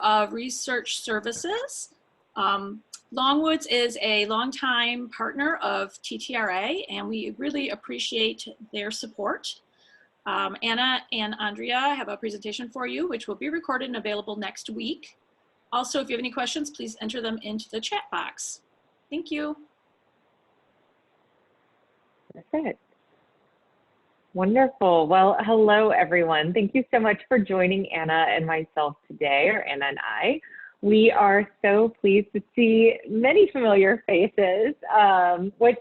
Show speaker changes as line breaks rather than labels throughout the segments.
of Research Services. Longwoods is a longtime partner of TTRA, and we really appreciate their support. Anna and Andrea have a presentation for you, which will be recorded and available next week. Also, if you have any questions, please enter them into the chat box. Thank you.
Perfect. Wonderful. Well, hello, everyone. Thank you so much for joining Anna and myself today, or Anna and I. We are so pleased to see many familiar faces, which,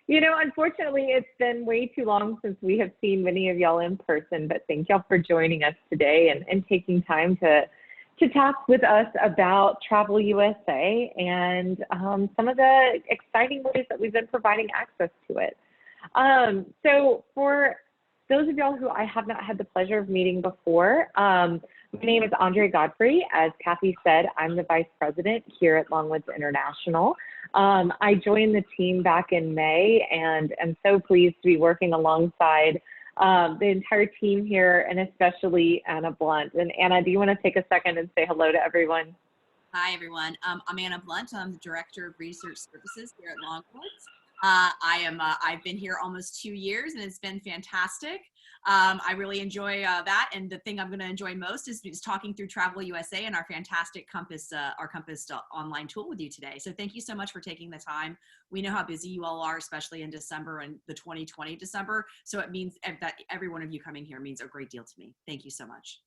you know, unfortunately, it's been way too long since we have seen many of y'all in person, but thank y'all for joining us today and taking time to talk with us about Travel USA and some of the exciting ways that we've been providing access to it. So for those of y'all who I have not had the pleasure of meeting before, my name is Andrea Godfrey. As Kathy said, I'm the Vice President here at Longwoods International. I joined the team back in May and am so pleased to be working alongside the entire team here, and especially Anna Blunt. And Anna, do you want to take a second and say hello to everyone?
Hi, everyone. I'm Anna Blunt. I'm the Director of Research Services here at Longwoods. I've been here almost 2 years, and it's been fantastic. I really enjoy that, and the thing I'm going to enjoy most is talking through Travel USA and our fantastic Compass, online tool with you today. So thank you so much for taking the time. We know how busy you all are, especially in December and the 2020 December. So it means that every one of you coming here means a great deal to me. Thank you so much.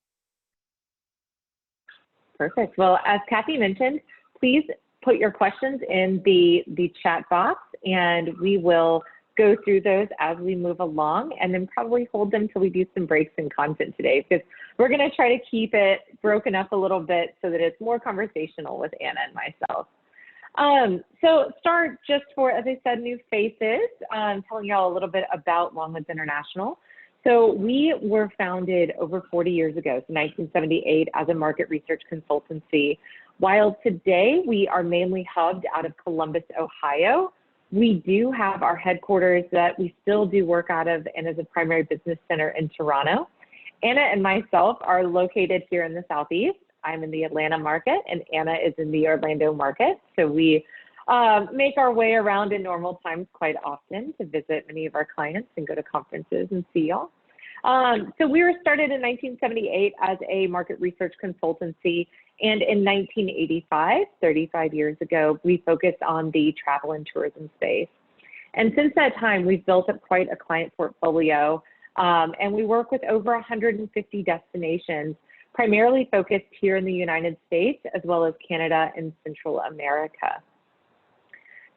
Perfect. Well, as Kathy mentioned, please put your questions in the chat box, and we will go through those as we move along, and then probably hold them till we do some breaks in content today, because we're going to try to keep it broken up a little bit so that it's more conversational with Anna and myself. So start just for, as I said, new faces, telling y'all a little bit about Longwoods International. So we were founded over 40 years ago, so 1978, as a market research consultancy. While today we are mainly hubbed out of Columbus, Ohio, we do have our headquarters that we still do work out of and as a primary business center in Toronto. Anna and myself are located here in the Southeast. I'm in the Atlanta market and Anna is in the Orlando market. So we make our way around in normal times quite often to visit many of our clients and go to conferences and see y'all. So we were started in 1978 as a market research consultancy, and in 1985, 35 years ago, we focused on the travel and tourism space. And since that time, we've built up quite a client portfolio, and we work with over 150 destinations, primarily focused here in the United States, as well as Canada and Central America.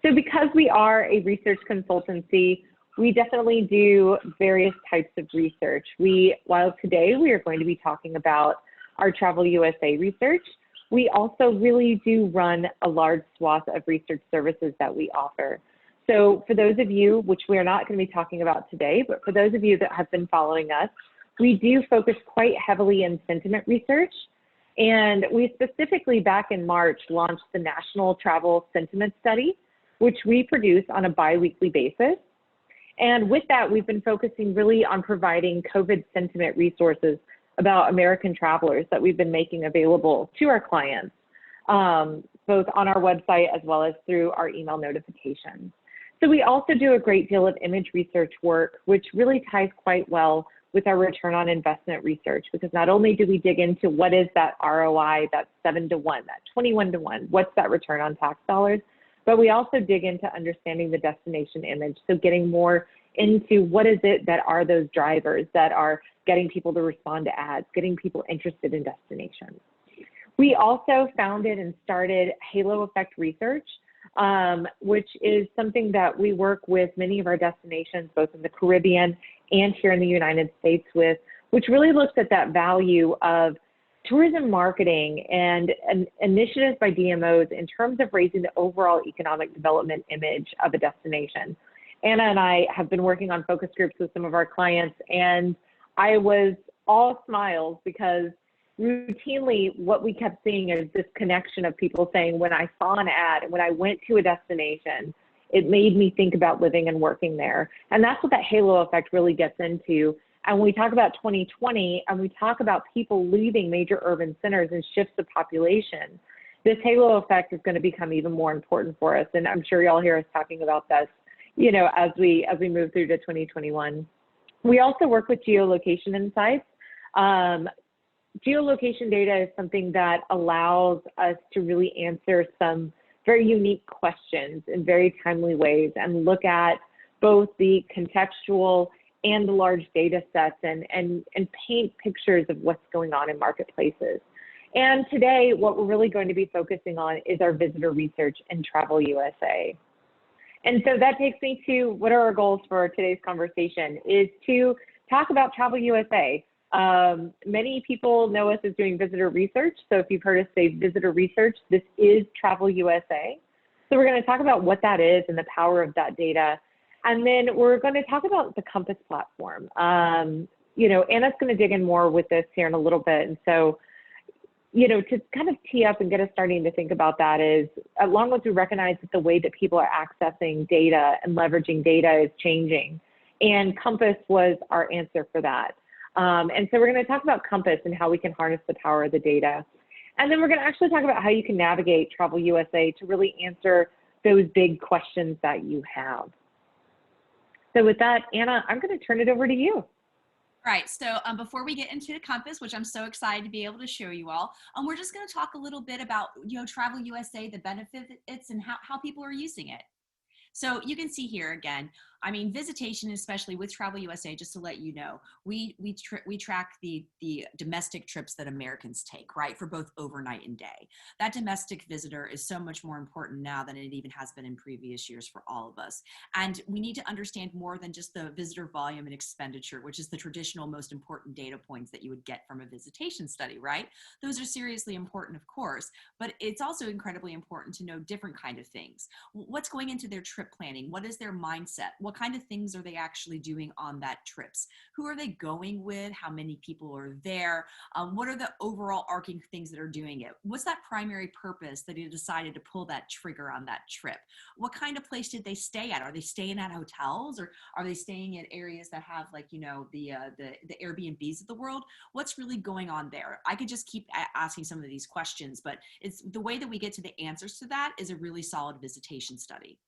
So because we are a research consultancy, we definitely do various types of research. While today we are going to be talking about our Travel USA research, we also really do run a large swath of research services that we offer. So for those of you, which we are not going to be talking about today, but for those of you that have been following us, we do focus quite heavily in sentiment research. And we specifically back in March launched the National Travel Sentiment Study, which we produce on a bi-weekly basis. And with that, we've been focusing really on providing COVID sentiment resources about American travelers that we've been making available to our clients, both on our website as well as through our email notifications. So we also do a great deal of image research work, which really ties quite well with our return on investment research, because not only do we dig into what is that ROI, that 7 to 1, that 21 to 1, what's that return on tax dollars, but we also dig into understanding the destination image. So getting more into what is it that are those drivers that are getting people to respond to ads, getting people interested in destinations. We also founded and started Halo Effect Research, which is something that we work with many of our destinations, both in the Caribbean and here in the United States with, which really looks at that value of tourism marketing and initiatives by DMOs in terms of raising the overall economic development image of a destination. Anna and I have been working on focus groups with some of our clients, and I was all smiles because routinely what we kept seeing is this connection of people saying, when I saw an ad, when I went to a destination, it made me think about living and working there. And that's what that halo effect really gets into, And when we talk about 2020 and we talk about people leaving major urban centers and shifts of population, this halo effect is going to become even more important for us. And I'm sure y'all hear us talking about this, you know, as we move through to 2021. We also work with geolocation insights. Geolocation data is something that allows us to really answer some very unique questions in very timely ways and look at both the contextual and the large data sets and paint pictures of what's going on in marketplaces. And today, what we're really going to be focusing on is our visitor research in Travel USA. And so that takes me to what are our goals for today's conversation is to talk about Travel USA. Many people know us as doing visitor research. So if you've heard us say visitor research, this is Travel USA. So we're going to talk about what that is and the power of that data. And then we're going to talk about the Compass platform. You know, Anna's going to dig in more with this here in a little bit. And so, you know, to kind of tee up and get us starting to think about that is, at Longwoods, we recognize that the way that people are accessing data and leveraging data is changing. And Compass was our answer for that. And so we're going to talk about Compass and how we can harness the power of the data. And then we're going to actually talk about how you can navigate Travel USA to really answer those big questions that you have. So with that, Anna, I'm going to turn it over to you.
All right, so before we get into the Compass, which I'm so excited to be able to show you all, we're just going to talk a little bit about, you know, Travel USA, the benefits, and how people are using it. So you can see here again, I mean, visitation, especially with Travel USA, just to let you know, we track the domestic trips that Americans take, right, for both overnight and day. That domestic visitor is so much more important now than it even has been in previous years for all of us. And we need to understand more than just the visitor volume and expenditure, which is the traditional most important data points that you would get from a visitation study, right? Those are seriously important, of course, but it's also incredibly important to know different kind of things. What's going into their trip planning? What is their mindset? What kind of things are they actually doing on that trips? Who are they going with? How many people are there? What are the overall arcing things that are doing it? What's that primary purpose that they decided to pull that trigger on that trip? What kind of place did they stay at? Are they staying at hotels, or are they staying at areas that have, like, you know, the Airbnbs of the world? What's really going on there? I could just keep asking some of these questions, but it's the way that we get to the answers to that is a really solid visitation study.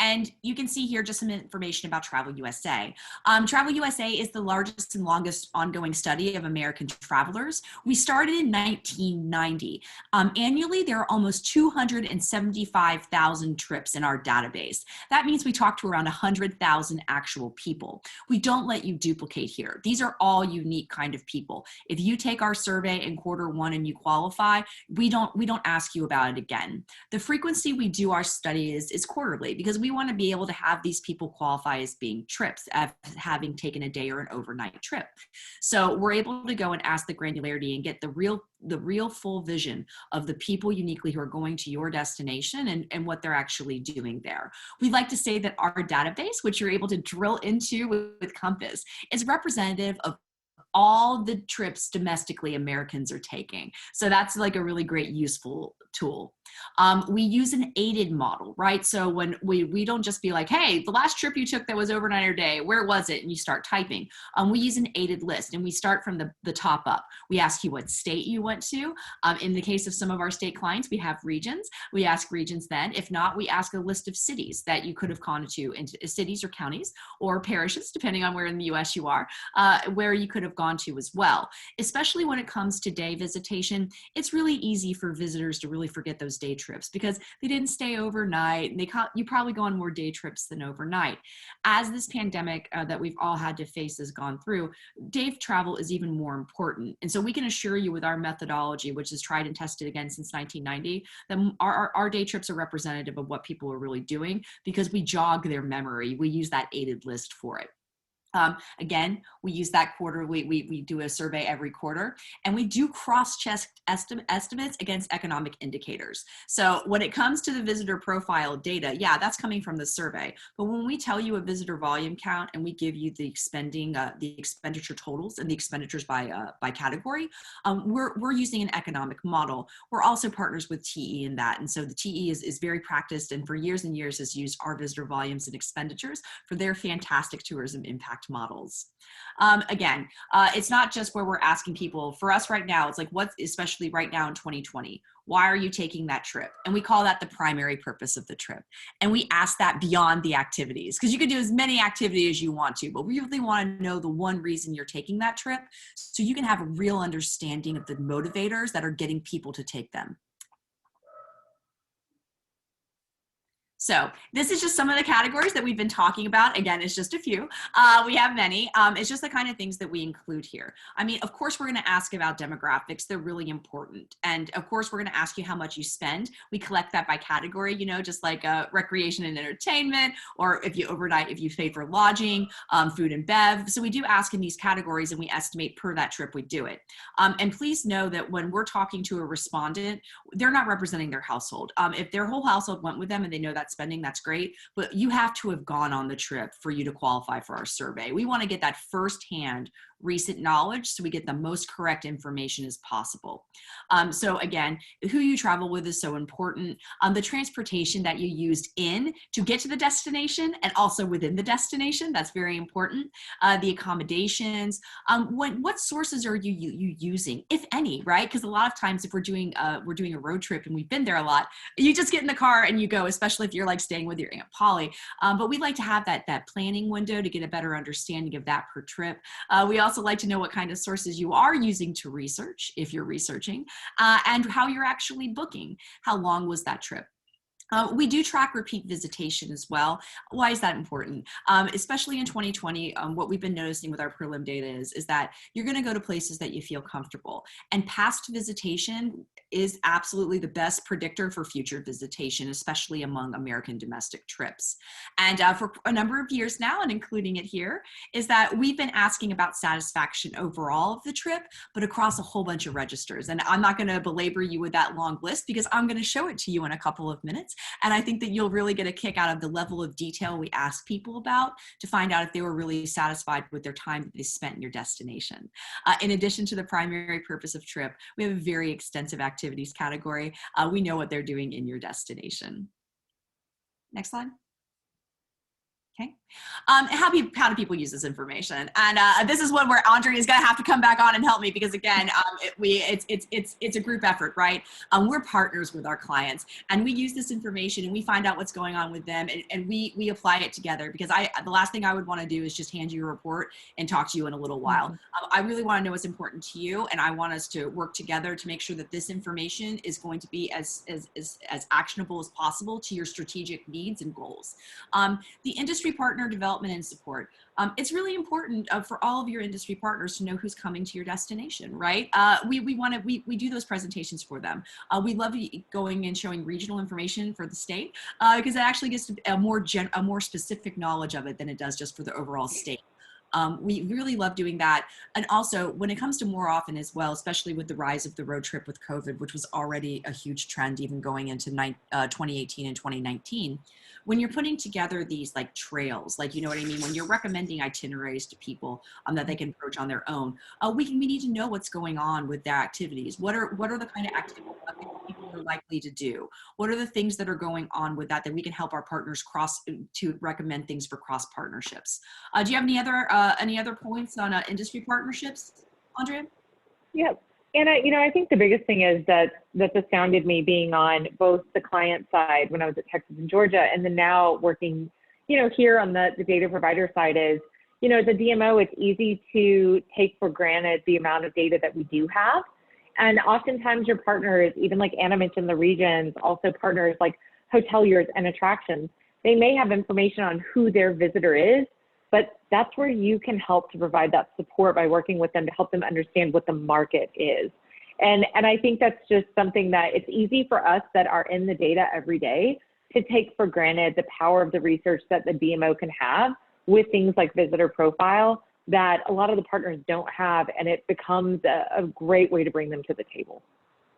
And you can see here just some information about Travel USA. Travel USA is the largest and longest ongoing study of American travelers. We started in 1990. Annually, there are almost 275,000 trips in our database. That means we talk to around 100,000 actual people. We don't let you duplicate here. These are all unique kind of people. If you take our survey in Q1 and you qualify, we don't ask you about it again. The frequency we do our study is quarterly, because we want to be able to have these people qualify as being trips, as having taken a day or an overnight trip. So we're able to go and ask the granularity and get the real full vision of the people uniquely who are going to your destination and what they're actually doing there. We like to say that our database, which you're able to drill into with Compass, is representative of all the trips domestically Americans are taking. So that's like a really great useful tool. We use an aided model, right? So when we don't just be like, hey, the last trip you took that was overnight or day, where was it? And you start typing. We use an aided list, and we start from the top up. We ask you what state you went to. In the case of some of our state clients, we have regions. We ask regions then. If not, we ask a list of cities that you could have gone to, into cities or counties or parishes, depending on where in the US you are, where you could have gone to as well. Especially when it comes to day visitation, it's really easy for visitors to really forget those day trips because they didn't stay overnight, and you probably go on more day trips than overnight. As this pandemic that we've all had to face has gone through, day travel is even more important. And so we can assure you with our methodology, which is tried and tested again since 1990, that our day trips are representative of what people are really doing because we jog their memory. We use that aided list for it. Again, we use that quarterly. We do a survey every quarter, and we do cross-check estimates against economic indicators. So when it comes to the visitor profile data, yeah, that's coming from the survey. But when we tell you a visitor volume count and we give you the expenditure totals and the expenditures by category, we're using an economic model. We're also partners with TE in that, and so the TE is very practiced, and for years and years has used our visitor volumes and expenditures for their fantastic tourism impact models. Again, it's not just where we're asking people. For us right now, it's like, what, especially right now in 2020, why are you taking that trip? And we call that the primary purpose of the trip. And we ask that beyond the activities, because you can do as many activities as you want to, but we really want to know the one reason you're taking that trip so you can have a real understanding of the motivators that are getting people to take them. So this is just some of the categories that we've been talking about. Again, it's just a few. We have many. It's just the kind of things that we include here. I mean, of course, we're going to ask about demographics. They're really important. And of course, we're going to ask you how much you spend. We collect that by category, you know, just like recreation and entertainment, or if you overnight, if you pay for lodging, food and bev. So we do ask in these categories, and we estimate per that trip we do it. And please know that when we're talking to a respondent, they're not representing their household. If their whole household went with them and they know that spending, that's great, but you have to have gone on the trip for you to qualify for our survey. We want to get that firsthand recent knowledge so we get the most correct information as possible. So again, who you travel with is so important. The transportation that you used in to get to the destination and also within the destination, that's very important. The accommodations, what sources are you using, if any, right? Because a lot of times if we're doing a road trip and we've been there a lot, you just get in the car and you go, especially if you're like staying with your Aunt Polly. But we like to have that planning window to get a better understanding of that per trip. We also like to know what kind of sources you are using to research, if you're researching, and how you're actually booking. How long was that trip? We do track repeat visitation as well. Why is that important? Especially in 2020, what we've been noticing with our prelim data is that you're going to go to places that you feel comfortable. And past visitation is absolutely the best predictor for future visitation, especially among American domestic trips. And for a number of years now, and including it here, is that we've been asking about satisfaction overall of the trip, but across a whole bunch of registers. And I'm not going to belabor you with that long list because I'm going to show it to you in a couple of minutes. And I think that you'll really get a kick out of the level of detail we ask people about to find out if they were really satisfied with their time that they spent in your destination. In addition to the primary purpose of trip, we have a very extensive activities category. We know what they're doing in your destination. Next slide. Okay. How do people use this information? And this is one where Andre is going to have to come back on and help me because again, it's a group effort, right? We're partners with our clients, and we use this information and we find out what's going on with them, and we apply it together because the last thing I would want to do is just hand you a report and talk to you in a little while. I really want to know what's important to you, and I want us to work together to make sure that this information is going to be as actionable as possible to your strategic needs and goals. The industry partner development and support. It's really important for all of your industry partners to know who's coming to your destination, right? We do those presentations for them. We love going and showing regional information for the state because it actually gets a more specific knowledge of it than it does just for the overall state. We really love doing that. And also when it comes to more often as well, especially with the rise of the road trip with COVID, which was already a huge trend even going into 2018 and 2019, when you're putting together these like trails, like, you know what I mean? When you're recommending itineraries to people that they can approach on their own, we need to know what's going on with their activities. What are the kind of activities that people are likely to do? What are the things that are going on with that we can help our partners to recommend things for cross partnerships? Do you have any other points on industry partnerships, Andrea?
Yeah. And I think the biggest thing is that's astounded me being on both the client side when I was at Texas and Georgia, and then now working, here on the data provider side is, as a DMO, it's easy to take for granted the amount of data that we do have. And oftentimes your partners, even like Anna mentioned, the regions, also partners like hoteliers and attractions, they may have information on who their visitor is, but that's where you can help to provide that support by working with them to help them understand what the market is. And I think that's just something that it's easy for us that are in the data every day to take for granted the power of the research that the DMO can have with things like visitor profile that a lot of the partners don't have, and it becomes a great way to bring them to the table.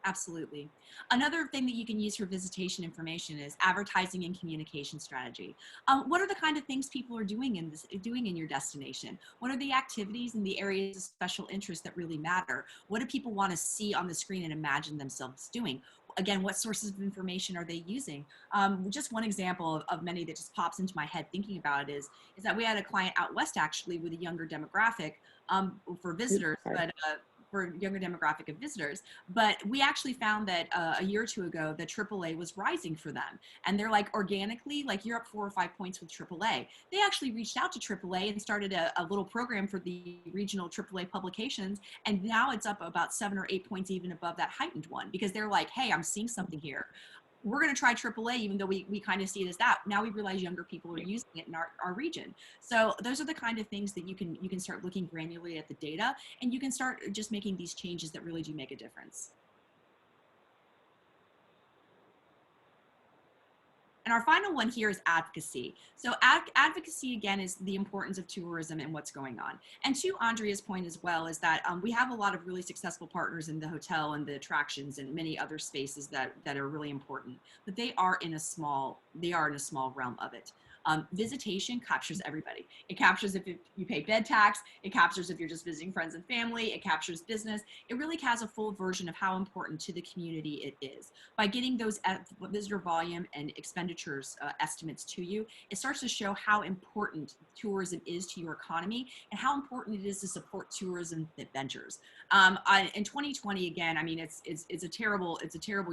Absolutely. Another thing that you can use for visitation information is advertising and communication strategy. What are the kind of things people are doing in your destination? What are the activities and the areas of special interest that really matter? What do people want to see on the screen and imagine themselves doing? Again, what sources of information are they using? Just one example of many that just pops into my head thinking about it is that we had a client out west actually with a younger demographic for visitors, for younger demographic of visitors. But we actually found that a year or two ago, the AAA was rising for them. And they're like organically, like you're up 4 or 5 points with AAA. They actually reached out to AAA and started a little program for the regional AAA publications. And now it's up about 7 or 8 points even above that heightened one, because they're like, hey, I'm seeing something here. We're going to try AAA, even though we kind of see it as that. Now we realize younger people are using it in our region. So those are the kind of things that you can start looking granularly at the data, and you can start just making these changes that really do make a difference. And our final one here is advocacy. So advocacy, again, is the importance of tourism and what's going on. And to Andrea's point as well, is that we have a lot of really successful partners in the hotel and the attractions and many other spaces that are really important, but they are in a small realm of it. Visitation captures everybody. It captures if you pay bed tax, it captures if you're just visiting friends and family, it captures business. It really has a full version of how important to the community it is. By getting those visitor volume and expenditures estimates to you, it starts to show how important tourism is to your economy and how important it is to support tourism ventures. In 2020, again, I mean, it's a terrible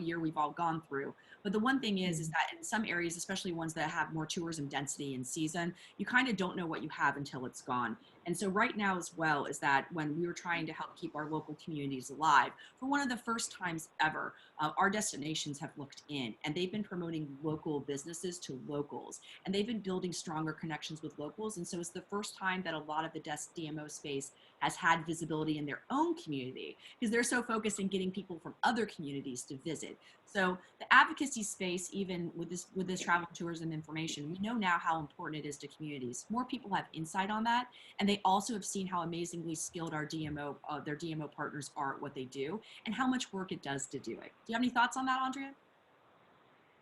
year we've all gone through. But the one thing is that in some areas, especially ones that have more tourism density in season, you kind of don't know what you have until it's gone. And so right now as well is that when we were trying to help keep our local communities alive, for one of the first times ever, our destinations have looked in, and they've been promoting local businesses to locals, and they've been building stronger connections with locals. And so it's the first time that a lot of the DMO space has had visibility in their own community, because they're so focused on getting people from other communities to visit. So the advocacy space, even with this travel tourism information, we know now how important it is to communities. More people have insight on that, and they also have seen how amazingly skilled our their DMO partners are at what they do, and how much work it does to do it. Do you have any thoughts on that, Andrea?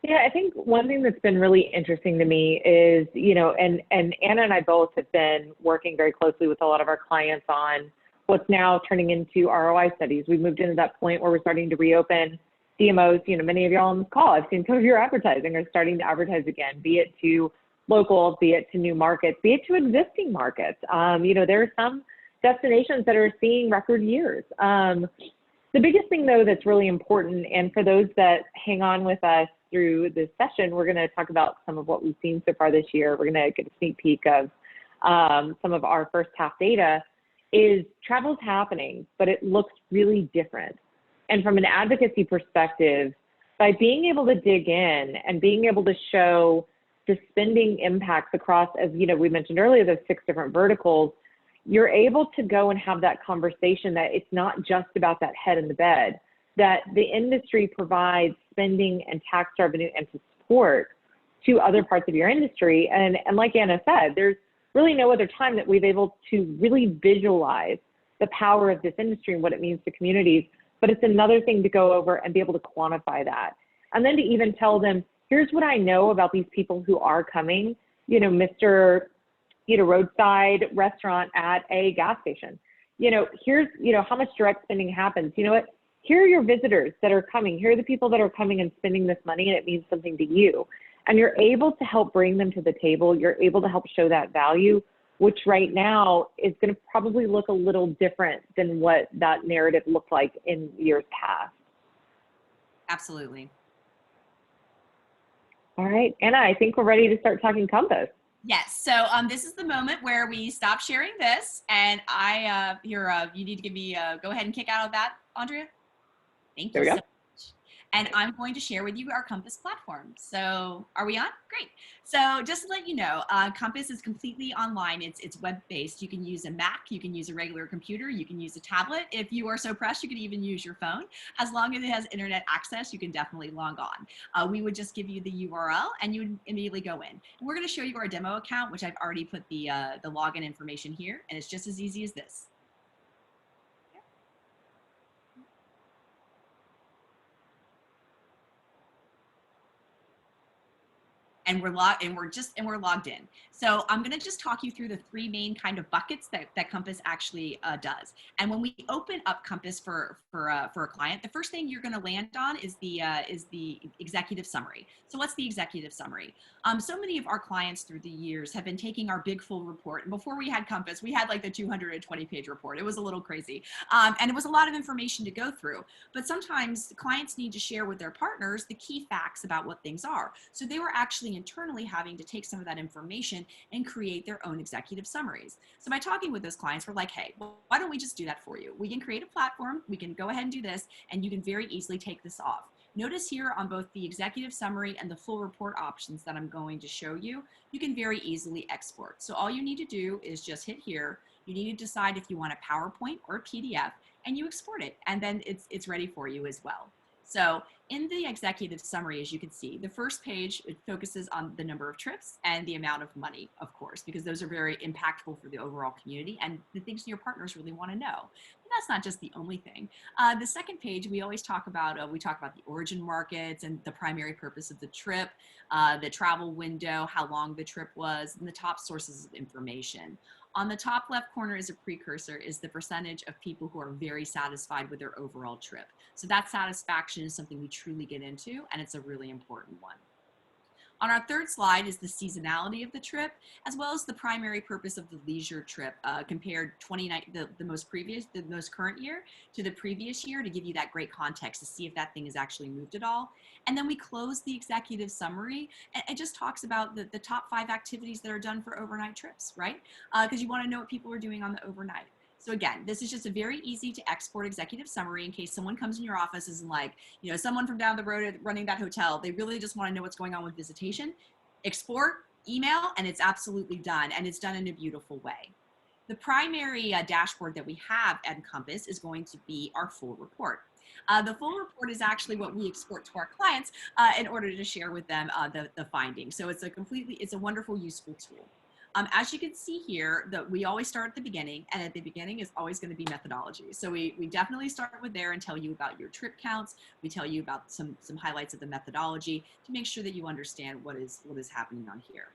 Yeah, I think one thing that's been really interesting to me is, and Anna and I both have been working very closely with a lot of our clients on what's now turning into ROI studies. We've moved into that point where we're starting to reopen DMOs. Many of y'all on this call, I've seen some of your advertising are starting to advertise again, be it to locals, be it to new markets, be it to existing markets. There are some destinations that are seeing record years. The biggest thing, though, that's really important, and for those that hang on with us through this session, we're going to talk about some of what we've seen so far this year. We're going to get a sneak peek of some of our first half data. Is travel's happening, but it looks really different. And from an advocacy perspective, by being able to dig in and being able to show the spending impacts across, as we mentioned earlier, those 6 different verticals, you're able to go and have that conversation that it's not just about that head in the bed, that the industry provides spending and tax revenue and support to other parts of your industry. And like Anna said, there's really no other time that we've able to really visualize the power of this industry and what it means to communities. But it's another thing to go over and be able to quantify that. And then to even tell them, here's what I know about these people who are coming, Mr. Roadside restaurant at a gas station. Here's, how much direct spending happens. You know what? Here are your visitors that are coming. Here are the people that are coming and spending this money, and it means something to you. And you're able to help bring them to the table. You're able to help show that value, which right now is going to probably look a little different than what that narrative looked like in years past.
Absolutely.
All right, Anna, I think we're ready to start talking Compass.
Yes. So this is the moment where we stop sharing this, and you need to give me go ahead and kick out of that, Andrea. Thank you so much. and I'm going to share with you our Compass platform. So are we on? Great. So just to let you know, Compass is completely online. It's web-based. You can use a Mac, you can use a regular computer, you can use a tablet. If you are so pressed, you can even use your phone. As long as it has internet access, you can definitely log on. We would just give you the URL and you would immediately go in. And we're going to show you our demo account, which I've already put the login information here, and it's just as easy as this. And we're logged in. So I'm going to just talk you through the three main kind of buckets that Compass actually does. And when we open up Compass for a client, the first thing you're going to land on is the executive summary. So what's the executive summary? So many of our clients through the years have been taking our big full report. And before we had Compass, we had like the 220-page report. It was a little crazy. And it was a lot of information to go through. But sometimes clients need to share with their partners the key facts about what things are. So they were actually internally having to take some of that information and create their own executive summaries. So by talking with those clients, we're like, hey, well, why don't we just do that for you? We can create a platform, we can go ahead and do this, and you can very easily take this off. Notice here on both the executive summary and the full report options that I'm going to show you, you can very easily export. So all you need to do is just hit here. You need to decide if you want a PowerPoint or a PDF, and you export it, and then it's ready for you as well. So in the executive summary, as you can see, the first page, it focuses on the number of trips and the amount of money, of course, because those are very impactful for the overall community and the things your partners really want to know. But that's not just the only thing. The second page, we always talk about, the origin markets and the primary purpose of the trip, the travel window, how long the trip was, and the top sources of information. On the top left corner is a precursor, is the percentage of people who are very satisfied with their overall trip. So that satisfaction is something we truly get into, and it's a really important one. On our third slide is the seasonality of the trip, as well as the primary purpose of the leisure trip, compared the most current year to the previous year, to give you that great context to see if that thing has actually moved at all. And then we close the executive summary, and it just talks about the top 5 activities that are done for overnight trips, right? Because you want to know what people are doing on the overnight. So again, this is just a very easy to export executive summary in case someone comes in your office and like, you know, someone from down the road running that hotel, they really just want to know what's going on with visitation. Export, email, and it's absolutely done. And it's done in a beautiful way. The primary dashboard that we have at Compass is going to be our full report. The full report is actually what we export to our clients in order to share with them the findings. So it's a wonderful, useful tool. As you can see here, we always start at the beginning, and at the beginning is always going to be methodology. So we definitely start with there and tell you about your trip counts. We tell you about some highlights of the methodology to make sure that you understand what is happening on here.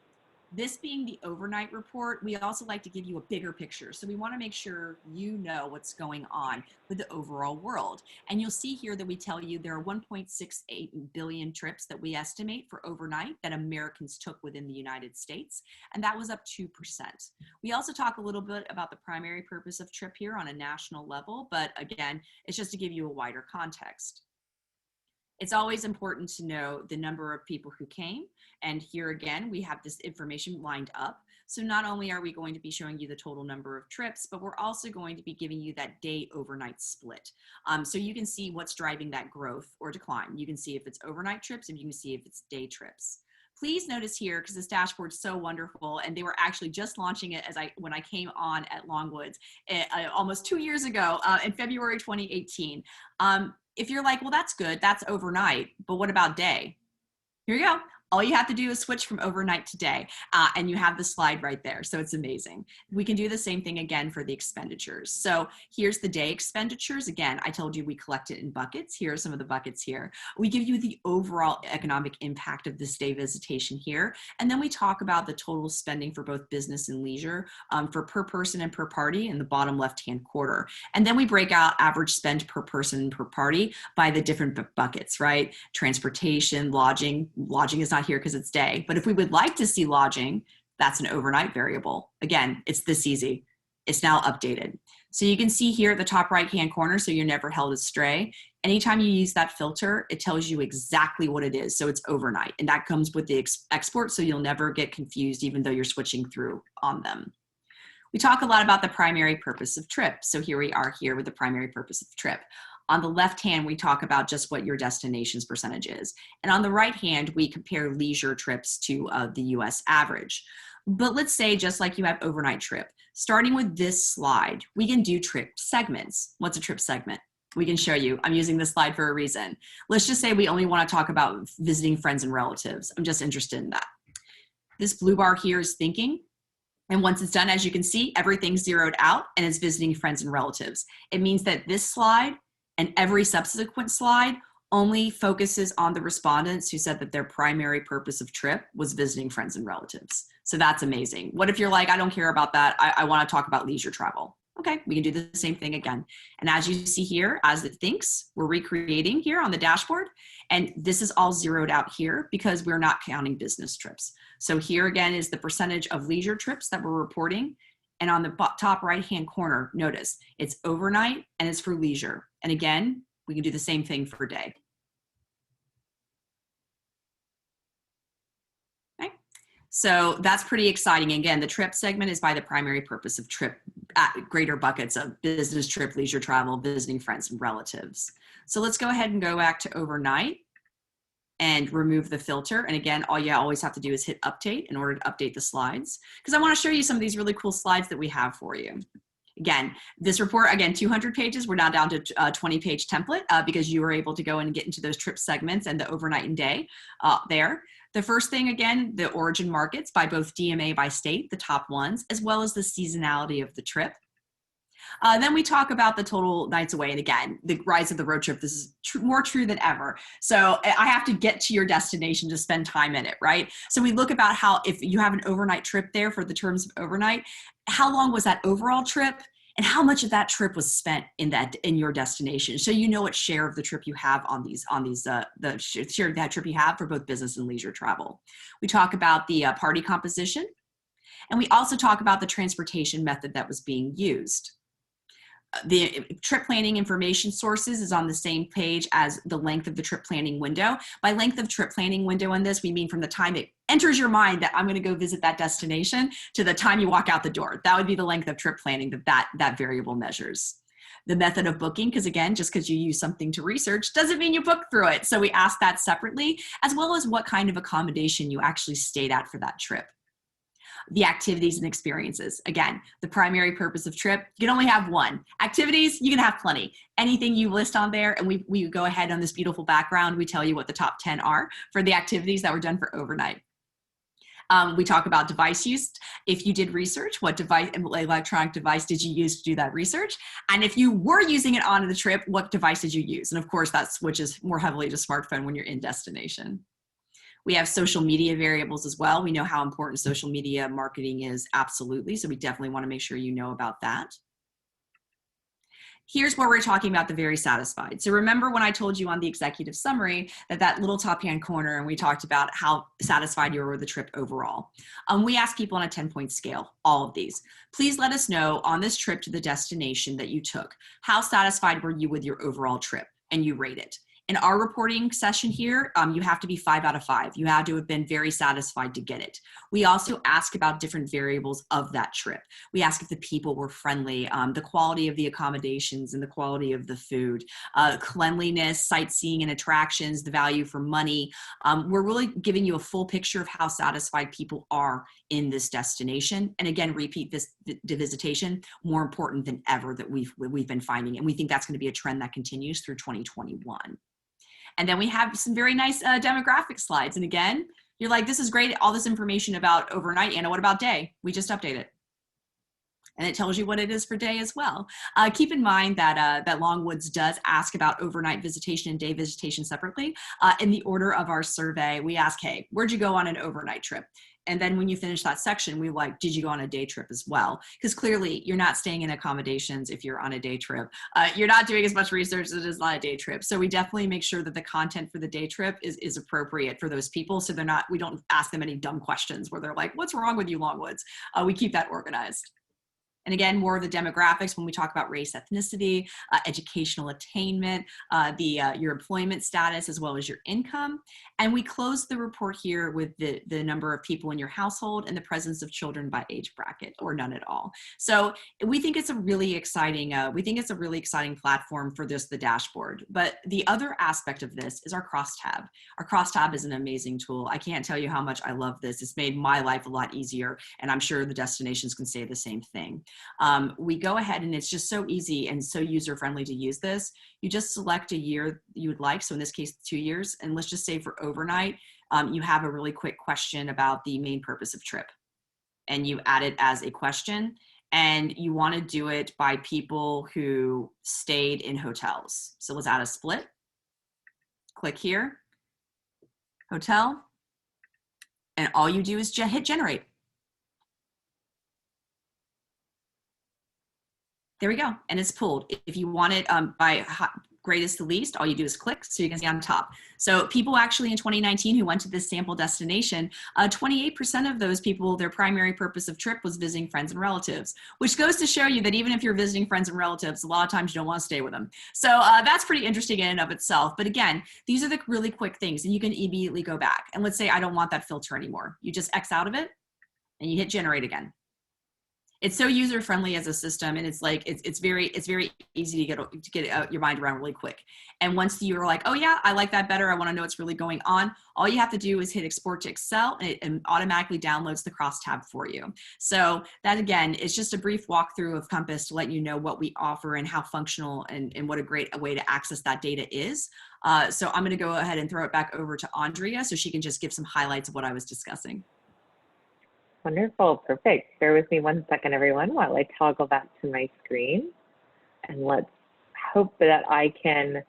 This being the overnight report, we also like to give you a bigger picture. So we want to make sure you know what's going on with the overall world. And you'll see here that we tell you there are 1.68 billion trips that we estimate for overnight that Americans took within the United States. And that was up 2%. We also talk a little bit about the primary purpose of trip here on a national level. But again, it's just to give you a wider context. It's always important to know the number of people who came. And here again, we have this information lined up. So not only are we going to be showing you the total number of trips, but we're also going to be giving you that day overnight split. So you can see what's driving that growth or decline. You can see if it's overnight trips, and you can see if it's day trips. Please notice here, because this dashboard is so wonderful, and they were actually just launching it when I came on at Longwoods almost 2 years ago in February 2018. If you're like, well, that's good, that's overnight, but what about day? Here you go. All you have to do is switch from overnight to day, and you have the slide right there. So it's amazing. We can do the same thing again for the expenditures. So here's the day expenditures. Again, I told you we collect it in buckets. Here are some of the buckets here. We give you the overall economic impact of this day visitation here. And then we talk about the total spending for both business and leisure for per person and per party in the bottom left-hand quarter. And then we break out average spend per person and per party by the different buckets, right? Transportation, lodging. Lodging is not here because it's day. But if we would like to see lodging, that's an overnight variable. Again, it's this easy. It's now updated. So you can see here at the top right-hand corner, so you're never held astray. Anytime you use that filter, it tells you exactly what it is. So it's overnight, and that comes with the export, so you'll never get confused even though you're switching through on them. We talk a lot about the primary purpose of trip. So here we are here with the primary purpose of trip. On the left hand, we talk about just what your destination's percentage is. And on the right hand, we compare leisure trips to the US average. But let's say, just like you have overnight trip, starting with this slide, we can do trip segments. What's a trip segment? We can show you. I'm using this slide for a reason. Let's just say we only want to talk about visiting friends and relatives. I'm just interested in that. This blue bar here is thinking. And once it's done, as you can see, everything's zeroed out and it's visiting friends and relatives. It means that this slide and every subsequent slide only focuses on the respondents who said that their primary purpose of trip was visiting friends and relatives. So that's amazing. What if you're like, I don't care about that. I want to talk about leisure travel. Okay, we can do the same thing again. And as you see here, as it thinks, we're recreating here on the dashboard. And this is all zeroed out here because we're not counting business trips. So here again is the percentage of leisure trips that we're reporting. And on the top right-hand corner, notice it's overnight and it's for leisure. And again, we can do the same thing for day. So that's pretty exciting. Again, the trip segment is by the primary purpose of trip, greater buckets of business trip, leisure travel, visiting friends and relatives. So let's go ahead and go back to overnight and remove the filter. And again, all you always have to do is hit update in order to update the slides, because I want to show you some of these really cool slides that we have for you. Again, this report, again, 200 pages. We're now down to a 20-page template because you were able to go and get into those trip segments and the overnight and day there. The first thing, again, the origin markets by both DMA by state, the top ones, as well as the seasonality of the trip. Then we talk about the total nights away. And again, the rise of the road trip, this is more true than ever. So I have to get to your destination to spend time in it, right? So we look about how if you have an overnight trip there for the terms of overnight, how long was that overall trip? And how much of that trip was spent in your destination, so you know what share of the trip you have on the share of that trip you have for both business and leisure travel. We talk about the party composition, and we also talk about the transportation method that was being used. The trip planning information sources is on the same page as the length of the trip planning window. By length of trip planning window on this, we mean from the time it enters your mind that I'm going to go visit that destination to the time you walk out the door. That would be the length of trip planning that variable measures. The method of booking, because again, just because you use something to research doesn't mean you book through it. So we ask that separately, as well as what kind of accommodation you actually stayed at for that trip. The activities and experiences. Again, the primary purpose of trip, you can only have one. Activities, you can have plenty. Anything you list on there, and we go ahead on this beautiful background, we tell you what the top 10 are for the activities that were done for overnight. We talk about device use. If you did research, what electronic device did you use to do that research? And if you were using it on the trip, what device did you use? And of course, that switches more heavily to smartphone when you're in destination. We have social media variables as well. We know how important social media marketing is, absolutely. So we definitely want to make sure you know about that. Here's where we're talking about the very satisfied. So remember when I told you on the executive summary that little top-hand corner, and we talked about how satisfied you were with the trip overall. We asked people on a 10-point scale, all of these. Please let us know on this trip to the destination that you took, how satisfied were you with your overall trip, and you rate it. In our reporting session here, you have to be 5 out of 5. You have to have been very satisfied to get it. We also ask about different variables of that trip. We ask if the people were friendly, the quality of the accommodations and the quality of the food, cleanliness, sightseeing and attractions, the value for money. We're really giving you a full picture of how satisfied people are in this destination. And again, repeat the visitation, more important than ever that we've been finding. And we think that's going to be a trend that continues through 2021. And then we have some very nice demographic slides. And again, you're like, this is great, all this information about overnight. Anna, what about day? We just update it. And it tells you what it is for day as well. Keep in mind that Longwoods does ask about overnight visitation and day visitation separately. In the order of our survey, we ask, hey, where'd you go on an overnight trip? And then when you finish that section, we like, did you go on a day trip as well? Because clearly you're not staying in accommodations if you're on a day trip. You're not doing as much research as it is on a day trip. So we definitely make sure that the content for the day trip is appropriate for those people. So we don't ask them any dumb questions where they're like, what's wrong with you, Longwoods? We keep that organized. And again, more of the demographics when we talk about race, ethnicity, educational attainment, your employment status, as well as your income. And we close the report here with the number of people in your household and the presence of children by age bracket, or none at all. So we think it's a really exciting, platform for the dashboard. But the other aspect of this is our crosstab. Our crosstab is an amazing tool. I can't tell you how much I love this. It's made my life a lot easier, and I'm sure the destinations can say the same thing. We go ahead, and it's just so easy and so user-friendly to use this. You just select a year you would like, so in this case 2 years, and let's just say for overnight, you have a really quick question about the main purpose of trip, and you add it as a question, and you want to do it by people who stayed in hotels. So let's add a split. Click here, hotel, and all you do is hit generate. There we go, and it's pulled. If you want it by greatest to least, all you do is click, so you can see on top. So people actually in 2019 who went to this sample destination, 28% of those people, their primary purpose of trip was visiting friends and relatives, which goes to show you that even if you're visiting friends and relatives, a lot of times you don't want to stay with them. So that's pretty interesting in and of itself. But again, these are the really quick things, and you can immediately go back. And let's say I don't want that filter anymore. You just X out of it, and you hit generate again. It's so user-friendly as a system, and it's like it's very easy to get your mind around really quick. And once you're like, oh yeah, I like that better, I want to know what's really going on, all you have to do is hit export to Excel, and it automatically downloads the crosstab for you. So that again is just a brief walkthrough of Compass to let you know what we offer and how functional and what a great way to access that data is. So I'm going to go ahead and throw it back over to Andrea so she can just give some highlights of what I was discussing.
Wonderful, perfect. Bear with me 1 second, everyone, while I toggle back to my screen. And let's hope that I can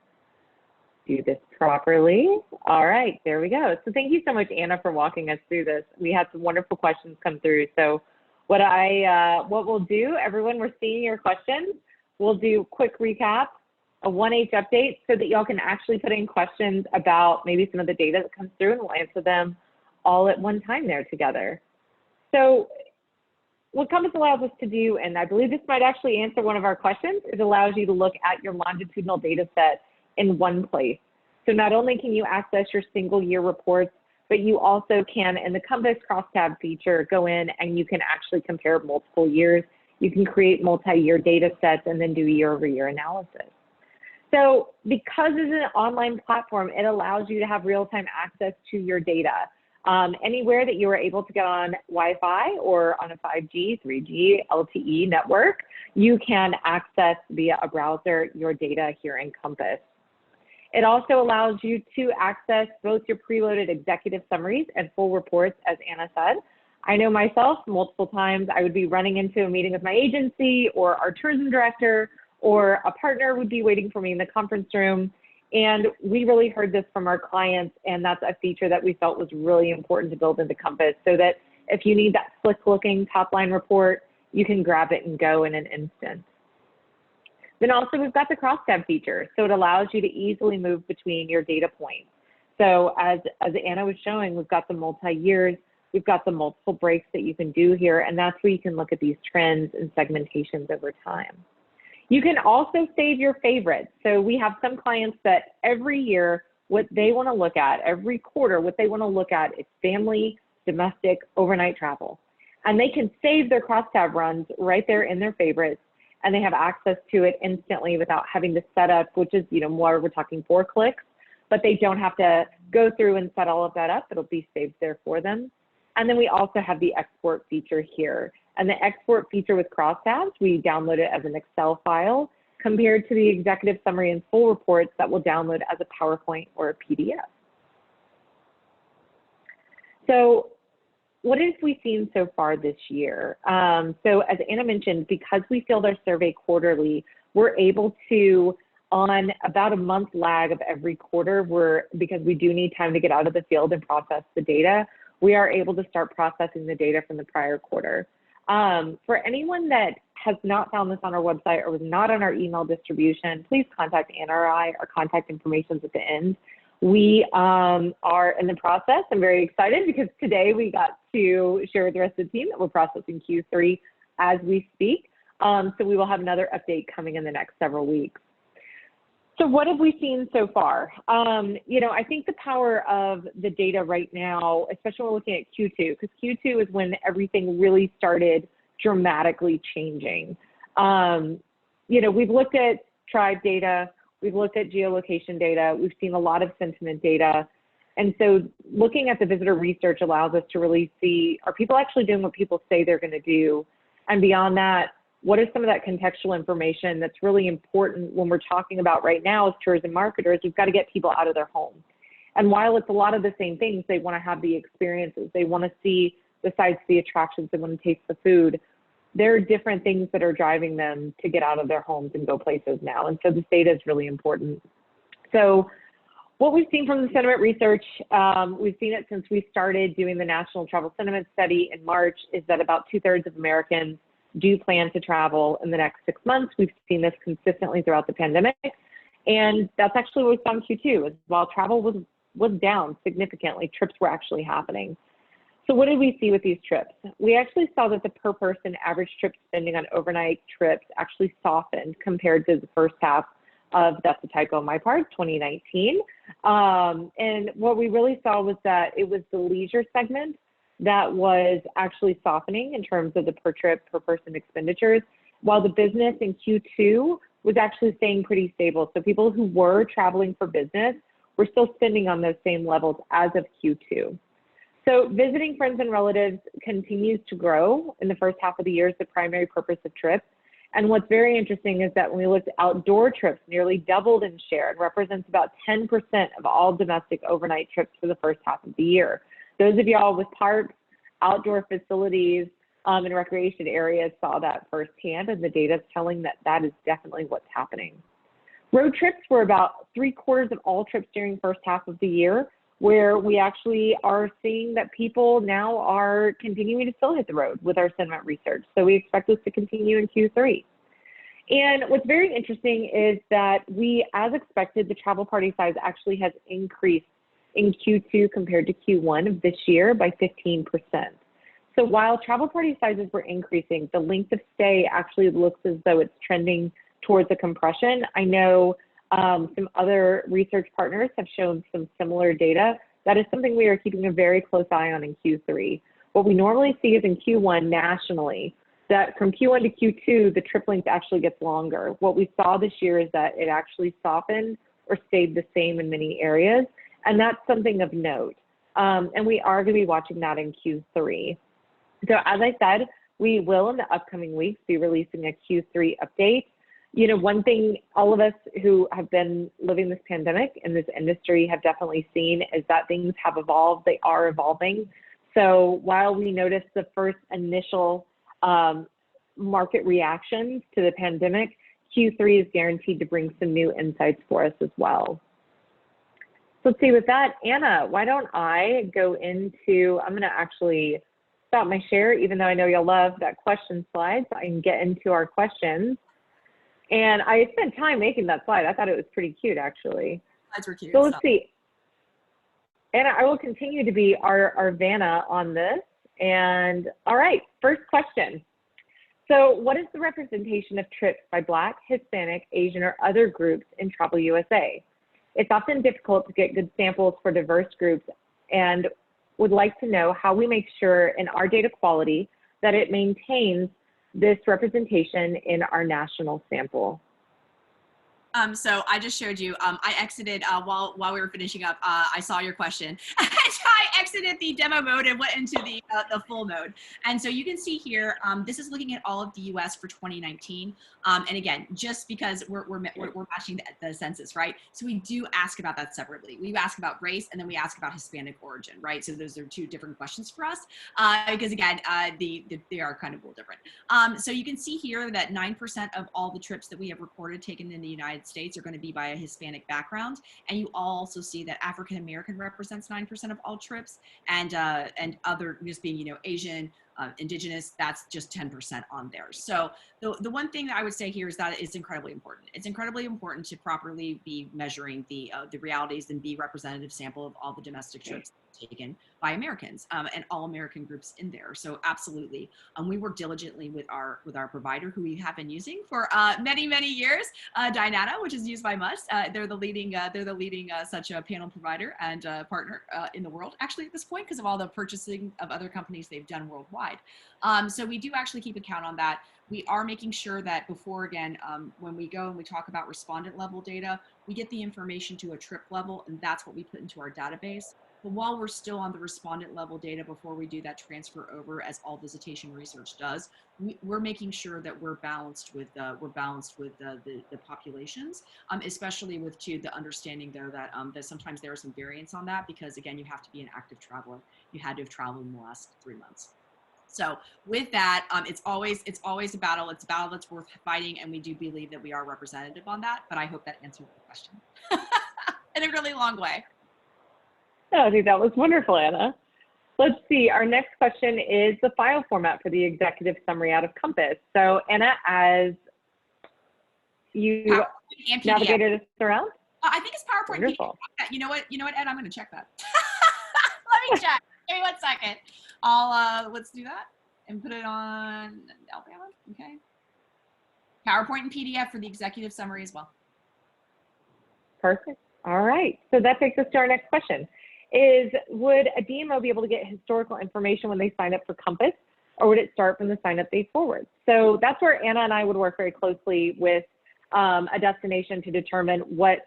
do this properly. All right, there we go. So thank you so much, Anna, for walking us through this. We had some wonderful questions come through. So what we'll do, everyone, we're seeing your questions. We'll do a quick recap, a 1H update, so that y'all can actually put in questions about maybe some of the data that comes through, and we'll answer them all at one time there together. So what Compass allows us to do, and I believe this might actually answer one of our questions, it allows you to look at your longitudinal data set in one place. So not only can you access your single year reports, but you also can, in the Compass crosstab feature, go in and you can actually compare multiple years. You can create multi-year data sets and then do year-over-year analysis. So because it's an online platform, it allows you to have real-time access to your data. Anywhere that you are able to get on Wi-Fi or on a 5G, 3G, LTE network, you can access via a browser your data here in Compass. It also allows you to access both your preloaded executive summaries and full reports, as Anna said. I know myself, multiple times I would be running into a meeting with my agency, or our tourism director, or a partner would be waiting for me in the conference room. And we really heard this from our clients, and that's a feature that we felt was really important to build into Compass, so that if you need that slick-looking top-line report, you can grab it and go in an instant. Then also we've got the crosstab feature, so it allows you to easily move between your data points. So as Anna was showing, we've got the multi-years, we've got the multiple breaks that you can do here, and that's where you can look at these trends and segmentations over time. You can also save your favorites. So we have some clients that every year, what they want to look at, every quarter, what they want to look at is family, domestic, overnight travel. And they can save their crosstab runs right there in their favorites, and they have access to it instantly without having to set up, which is, more, we're talking 4 clicks, but they don't have to go through and set all of that up. It'll be saved there for them. And then we also have the export feature here. And the export feature with crosstabs, we download it as an Excel file compared to the executive summary and full reports that will download as a PowerPoint or a PDF. So what have we seen so far this year? So as Anna mentioned, because we field our survey quarterly, we're able to, on about a month lag of every quarter, because we do need time to get out of the field and process the data, we are able to start processing the data from the prior quarter. For anyone that has not found this on our website or was not on our email distribution, please contact Anna or I. Our contact information is at the end. We are in the process. I'm very excited because today we got to share with the rest of the team that we're processing Q3 as we speak. So we will have another update coming in the next several weeks. So what have we seen so far? You know, I think the power of the data right now, especially when we're looking at Q2, because Q2 is when everything really started dramatically changing. You know, we've looked at tribe data, we've looked at geolocation data, we've seen a lot of sentiment data. And so looking at the visitor research allows us to really see, are people actually doing what people say they're going to do? And beyond that, what is some of that contextual information that's really important when we're talking about right now as tourism marketers? We've got to get people out of their homes. And while it's a lot of the same things, they want to have the experiences, they want to see the sights, the attractions, they want to taste the food. There are different things that are driving them to get out of their homes and go places now. And so this data is really important. So what we've seen from the sentiment research, we've seen it since we started doing the National Travel Sentiment Study in March, is that about 2/3 of Americans do plan to travel in the next 6 months. We've seen this consistently throughout the pandemic. And that's actually what we saw in Q2, is while travel was down significantly, trips were actually happening. So what did we see with these trips? We actually saw that the per person average trip spending on overnight trips actually softened compared to the first half of That's a Typo on My Part, 2019. And what we really saw was that it was the leisure segment that was actually softening in terms of the per trip, per person expenditures, while the business in Q2 was actually staying pretty stable. So people who were traveling for business were still spending on those same levels as of Q2. So visiting friends and relatives continues to grow in the first half of the year as the primary purpose of trips. And what's very interesting is that when we looked at outdoor trips, nearly doubled in share and represents about 10% of all domestic overnight trips for the first half of the year. Those of y'all with parks, outdoor facilities, and recreation areas saw that firsthand, and the data is telling that that is definitely what's happening. Road trips were about 3/4 of all trips during the first half of the year, where we actually are seeing that people now are continuing to still hit the road with our sentiment research. So we expect this to continue in Q3. And what's very interesting is that we, as expected, the travel party size actually has increased in Q2 compared to Q1 of this year by 15%. So while travel party sizes were increasing, the length of stay actually looks as though it's trending towards a compression. I know some other research partners have shown some similar data. That is something we are keeping a very close eye on in Q3. What we normally see is in Q1 nationally, that from Q1 to Q2, the trip length actually gets longer. What we saw this year is that it actually softened or stayed the same in many areas. And that's something of note. And we are going to be watching that in Q3. So as I said, we will in the upcoming weeks be releasing a Q3 update. You know, one thing all of us who have been living this pandemic in this industry have definitely seen is that things have evolved. They are evolving. So while we noticed the first initial market reactions to the pandemic, Q3 is guaranteed to bring some new insights for us as well. So let's see, with that, Anna, why don't I go into, I'm going to actually stop my share, even though I know you'll love that question slide, so I can get into our questions. And I spent time making that slide. I thought it was pretty cute, actually.
Slides were cute.
So let's see. Anna, I will continue to be our Vanna on this. And all right, first question. So what is the representation of trips by Black, Hispanic, Asian, or other groups in Travel USA? It's often difficult to get good samples for diverse groups, and would like to know how we make sure in our data quality that it maintains this representation in our national sample.
So I just showed you, I exited while we were finishing up, I saw your question. I exited the demo mode and went into the full mode. And so you can see here, this is looking at all of the US for 2019. And again, just because we're matching the census, right? So we do ask about that separately. We ask about race, and then we ask about Hispanic origin, right? So those are two different questions for us, because again, they are kind of a little different. So you can see here that 9% of all the trips that we have recorded taken in the United States are going to be by a Hispanic background, and you also see that African American represents 9% of all trips, and other just being, you know, Asian, Indigenous, that's just 10% on there. So the one thing that I would say here is that it's incredibly important. It's incredibly important to properly be measuring the realities and be representative sample of all the domestic trips taken by Americans and all American groups in there. So absolutely, we work diligently with our provider, who we have been using for many years, Dynata, which is used by MUST. They're the leading such a panel provider and partner in the world, actually, at this point, because of all the purchasing of other companies they've done worldwide. So we do actually keep account on that. We are making sure that before, again, when we go and we talk about respondent level data, we get the information to a trip level, and that's what we put into our database. But while we're still on the respondent level data, before we do that transfer over, as all visitation research does, we're making sure that we're balanced with the populations, especially with the understanding though that that sometimes there are some variance on that, because again, you have to be an active traveler. You had to have traveled in the last 3 months. So with that, it's always a battle. It's a battle that's worth fighting, and we do believe that we are representative on that. But I hope that answered the question in a really long way.
No, I think that was wonderful, Anna. Let's see, our next question is the file format for the executive summary out of Compass. So Anna, as you navigated us around?
I think it's PowerPoint.
Wonderful.
You know what, Ed, I'm going to check that. Let me check. Give me 1 second. Let's do that and put it on Alabama. Okay. PowerPoint and PDF for the executive summary as well.
Perfect. All right. So that takes us to our next question. Would a DMO be able to get historical information when they sign up for Compass, or would it start from the sign up date forward? So that's where Anna and I would work very closely with a destination to determine what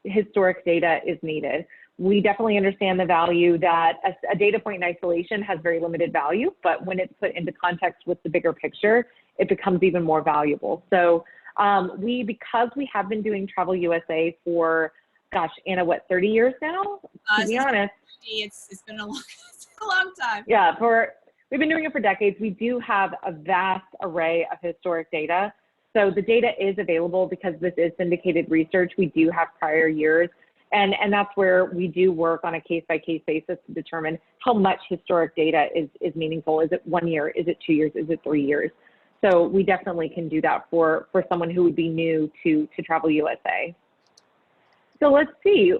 historic data is needed. We definitely understand the value that a data point in isolation has very limited value, but when it's put into context with the bigger picture, it becomes even more valuable. So because we have been doing Travel USA for, gosh, Anna, what, 30 years now? To be honest.
It's been a long time.
Yeah, we've been doing it for decades. We do have a vast array of historic data. So the data is available because this is syndicated research. We do have prior years. And that's where we do work on a case-by-case basis to determine how much historic data is meaningful. Is it 1 year? Is it 2 years? Is it 3 years? So we definitely can do that for someone who would be new to Travel USA. So let's see.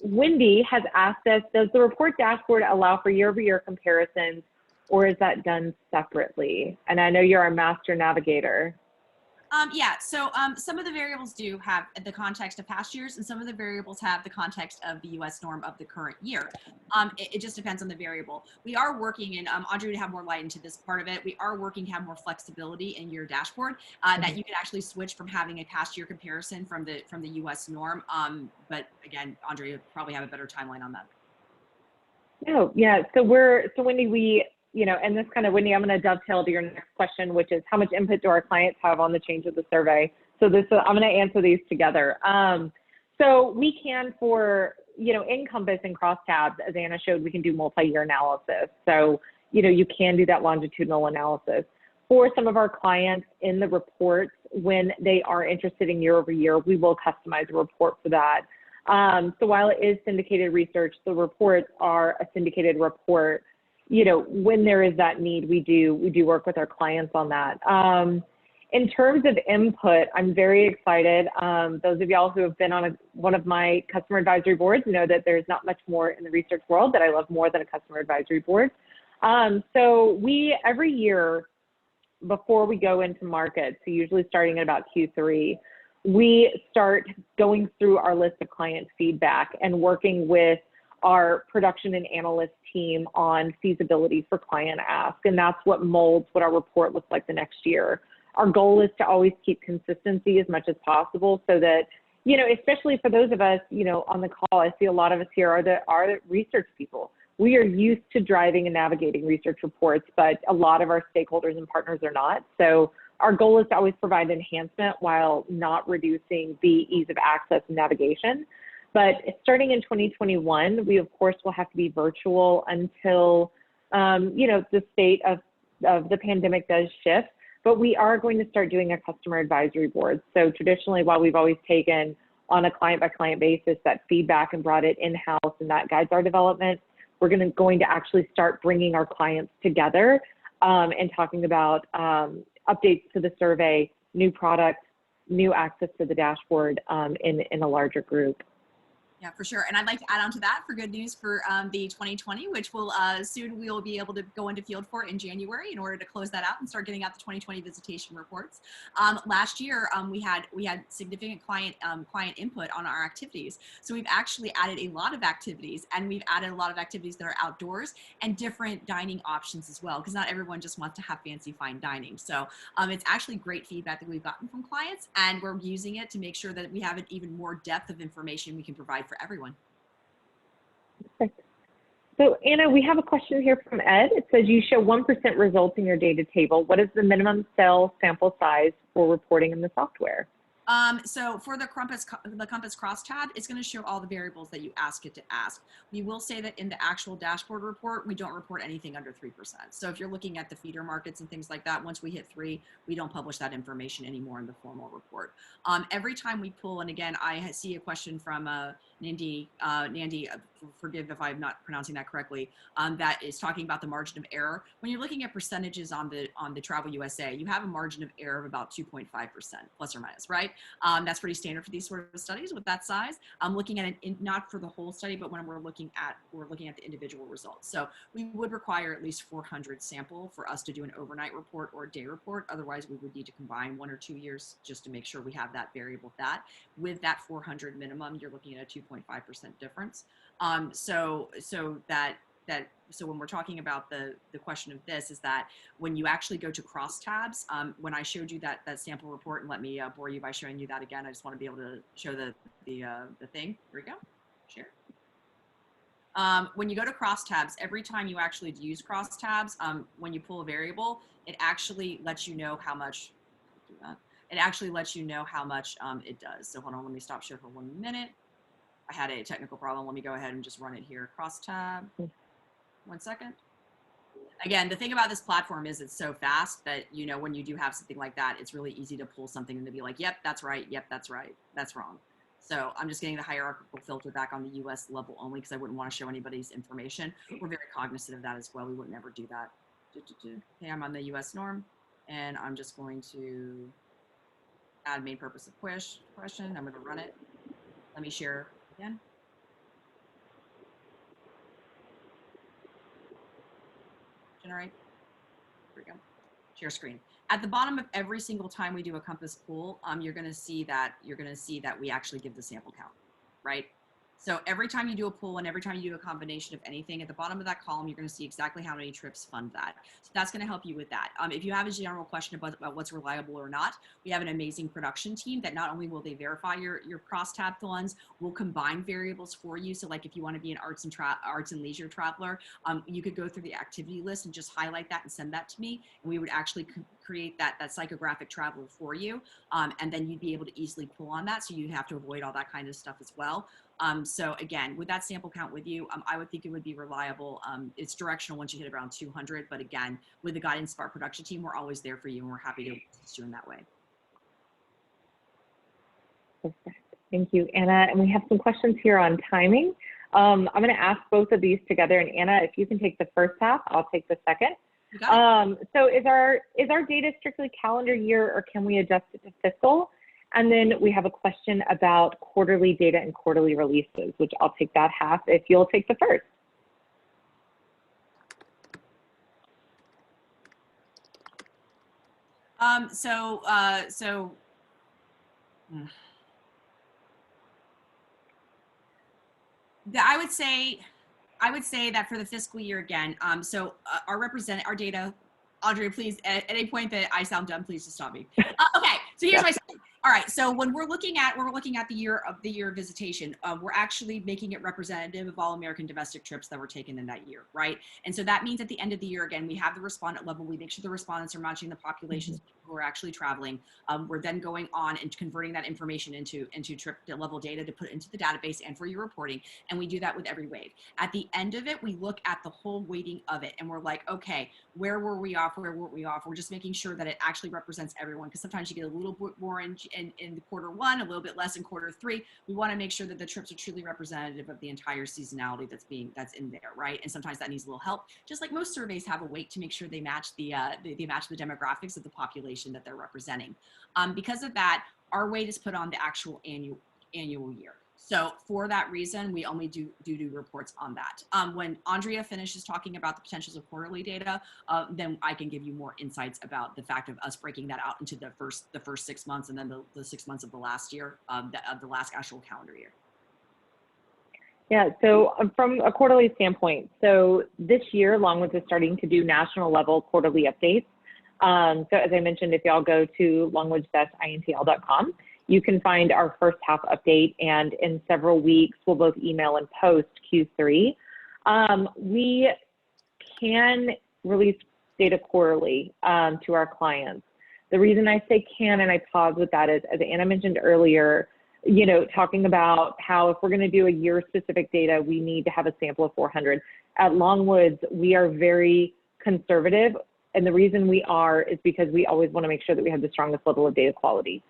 Wendy has asked us, does the report dashboard allow for year-over-year comparisons, or is that done separately? And I know you're a master navigator.
Yeah, so some of the variables do have the context of past years, and some of the variables have the context of the US norm of the current year. It just depends on the variable. We are working, and Audrey would have more light into this part of it, we are working to have more flexibility in your dashboard that you can actually switch from having a past year comparison from the US norm. But again, Audrey would probably have a better timeline on that.
No, yeah, so Wendy, and this kind of, Wendy, I'm going to dovetail to your next question, which is how much input do our clients have on the change of the survey? So I'm going to answer these together. So we can, in Compass and crosstabs, as Anna showed, we can do multi-year analysis. So, you can do that longitudinal analysis. For some of our clients in the reports, when they are interested in year over year, we will customize a report for that. So while it is syndicated research, the reports are a syndicated report. When there is that need, we do work with our clients on that. In terms of input, I'm very excited. Those of y'all who have been on one of my customer advisory boards know that there's not much more in the research world that I love more than a customer advisory board. So we, every year before we go into market, so usually starting at about Q3, we start going through our list of client feedback and working with our production and analyst team on feasibility for client ask. And that's what molds what our report looks like the next year. Our goal is to always keep consistency as much as possible so that, especially for those of us, on the call, I see a lot of us here are the research people. We are used to driving and navigating research reports, but a lot of our stakeholders and partners are not. So our goal is to always provide enhancement while not reducing the ease of access and navigation. But starting in 2021, we of course will have to be virtual until, the state of the pandemic does shift. But we are going to start doing a customer advisory board. So traditionally, while we've always taken on a client by client basis that feedback and brought it in-house and that guides our development, we're going to actually start bringing our clients together and talking about updates to the survey, new products, new access to the dashboard in a larger group.
Yeah, for sure. And I'd like to add on to that for good news for the 2020, which will soon we will be able to go into field for in January in order to close that out and start getting out the 2020 visitation reports. Last year, we had significant client input on our activities. So we've actually added a lot of activities, and we've added a lot of activities that are outdoors and different dining options as well, because not everyone just wants to have fancy fine dining. So it's actually great feedback that we've gotten from clients, and we're using it to make sure that we have an even more depth of information we can provide for everyone.
Perfect. So Anna, we have a question here from Ed. It says you show 1% results in your data table. What is the minimum cell sample size for reporting in the software?
So for the Compass crosstab, it's going to show all the variables that you ask it to ask. We will say that in the actual dashboard report, we don't report anything under 3%. So if you're looking at the feeder markets and things like that, once we hit 3, we don't publish that information anymore in the formal report. Every time we pull, and again, I see a question from Nandi, forgive if I'm not pronouncing that correctly, that is talking about the margin of error. When you're looking at percentages on the Travel USA, you have a margin of error of about 2.5%, plus or minus, right? That's pretty standard for these sort of studies with that size. I'm looking at it not for the whole study, but when we're looking at the individual results. So we would require at least 400 sample for us to do an overnight report or a day report. Otherwise, we would need to combine 1 or 2 years just to make sure we have that variable. With that 400 minimum, you're looking at a 2.5% difference. So when we're talking about the question of this is that when you actually go to crosstabs, when I showed you that sample report, and let me bore you by showing you that again, I just want to be able to show the thing. Here we go, share. When you go to crosstabs, every time you actually use crosstabs, when you pull a variable, it actually lets you know how much, it actually lets you know how much it does. So hold on, let me stop share for 1 minute. I had a technical problem. Let me go ahead and just run it here. Crosstab. 1 second. Again, the thing about this platform is it's so fast that, you know, when you do have something like that, it's really easy to pull something and to be like, yep, that's right. Yep, that's right. That's wrong. So I'm just getting the hierarchical filter back on the US level only because I wouldn't want to show anybody's information. We're very cognizant of that as well. We would never do that. Okay, I'm on the US norm, and I'm just going to add main purpose of question. I'm going to run it. Let me share again. Generate. Here we go. Share screen. At the bottom of every single time we do a Compass pool, you're going to see that we actually give the sample count, right? So every time you do a pool and every time you do a combination of anything, at the bottom of that column, you're going to see exactly how many trips fund that. So that's going to help you with that. If you have a general question about what's reliable or not, we have an amazing production team that not only will they verify your crosstab funds, will combine variables for you. So like if you want to be an arts and leisure traveler, you could go through the activity list and just highlight that and send that to me. And we would actually create that psychographic travel for you. And then you'd be able to easily pull on that. So you'd have to avoid all that kind of stuff as well. So again, with that sample count with you, I would think it would be reliable. It's directional once you hit around 200, but again, with the guidance of our production team, we're always there for you and we're happy to assist you in that way.
Perfect. Thank you, Anna. And we have some questions here on timing. I'm going to ask both of these together, and Anna, if you can take the first half, I'll take the second. So is our data strictly calendar year, or can we adjust it to fiscal? And then we have a question about quarterly data and quarterly releases, which I'll take that half if you'll take the first.
I would say that for the fiscal year again, our data, Audrey, please, at any point that I sound dumb, please just stop me. Okay, so here's my second. All right, so when we're looking at the year of visitation, we're actually making it representative of all American domestic trips that were taken in that year, right? And so that means at the end of the year, again, we have the respondent level. We make sure the respondents are matching the populations who are actually traveling. We're then going on and converting that information into trip level data to put into the database and for your reporting. And we do that with every wave. At the end of it, we look at the whole weighting of it, and we're like, okay, where were we off? Where weren't we off? We're just making sure that it actually represents everyone, because sometimes you get a little bit more in quarter one, a little bit less in quarter three. We want to make sure that the trips are truly representative of the entire seasonality that's in there, right? And sometimes that needs a little help. Just like most surveys have a weight to make sure they match the demographics of the population that they're representing. Because of that, our weight is put on the actual annual year. So for that reason, we only do reports on that. When Andrea finishes talking about the potentials of quarterly data, then I can give you more insights about the fact of us breaking that out into the first 6 months and then the 6 months of the last year, of the last actual calendar year.
Yeah, so from a quarterly standpoint, so this year, Longwoods is starting to do national level quarterly updates. So as I mentioned, if y'all go to longwoods-intl.com, you can find our first half update, and in several weeks, we'll both email and post Q3. We can release data quarterly to our clients. The reason I say can and I pause with that is, as Anna mentioned earlier, you know, talking about how if we're going to do a year-specific data, we need to have a sample of 400. At Longwoods, we are very conservative, and the reason we are is because we always want to make sure that we have the strongest level of data quality.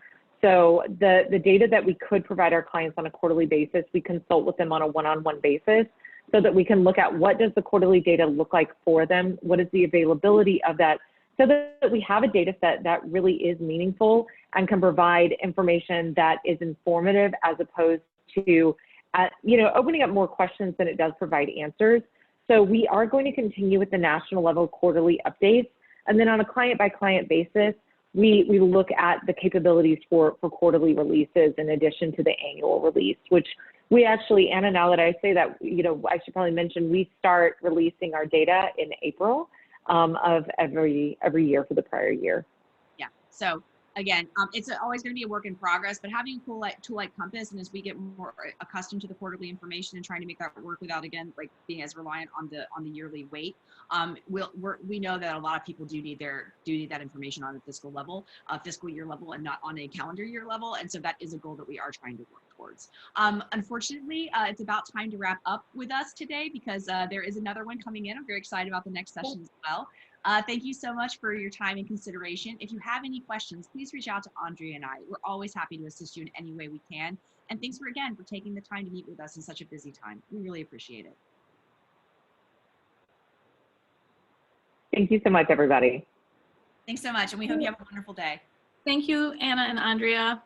So the data that we could provide our clients on a quarterly basis, we consult with them on a one-on-one basis so that we can look at what does the quarterly data look like for them, what is the availability of that, so that we have a data set that really is meaningful and can provide information that is informative as opposed to, you know, opening up more questions than it does provide answers. So we are going to continue with the national level quarterly updates. And then on a client-by-client basis, we look at the capabilities for quarterly releases in addition to the annual release, which we actually, Anna, now that I say that, you know, I should probably mention, we start releasing our data in April of every year for the prior year.
Yeah, so again, it's always going to be a work in progress, but having a tool like Compass, and as we get more accustomed to the quarterly information and trying to make that work without, again, like being as reliant on the yearly weight, we know that a lot of people do need that information on a fiscal year level, and not on a calendar year level, and so that is a goal that we are trying to work towards. Unfortunately, it's about time to wrap up with us today because there is another one coming in. I'm very excited about the next session as well. Thank you so much for your time and consideration. If you have any questions, please reach out to Andrea and I. We're always happy to assist you in any way we can. And thanks again for taking the time to meet with us in such a busy time. We really appreciate it.
Thank you so much, everybody.
Thanks so much, and we hope you have a wonderful day.
Thank you, Anna and Andrea.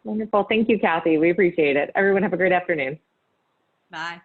Wonderful. Thank you, Kathy. We appreciate it. Everyone have a great afternoon.
Bye.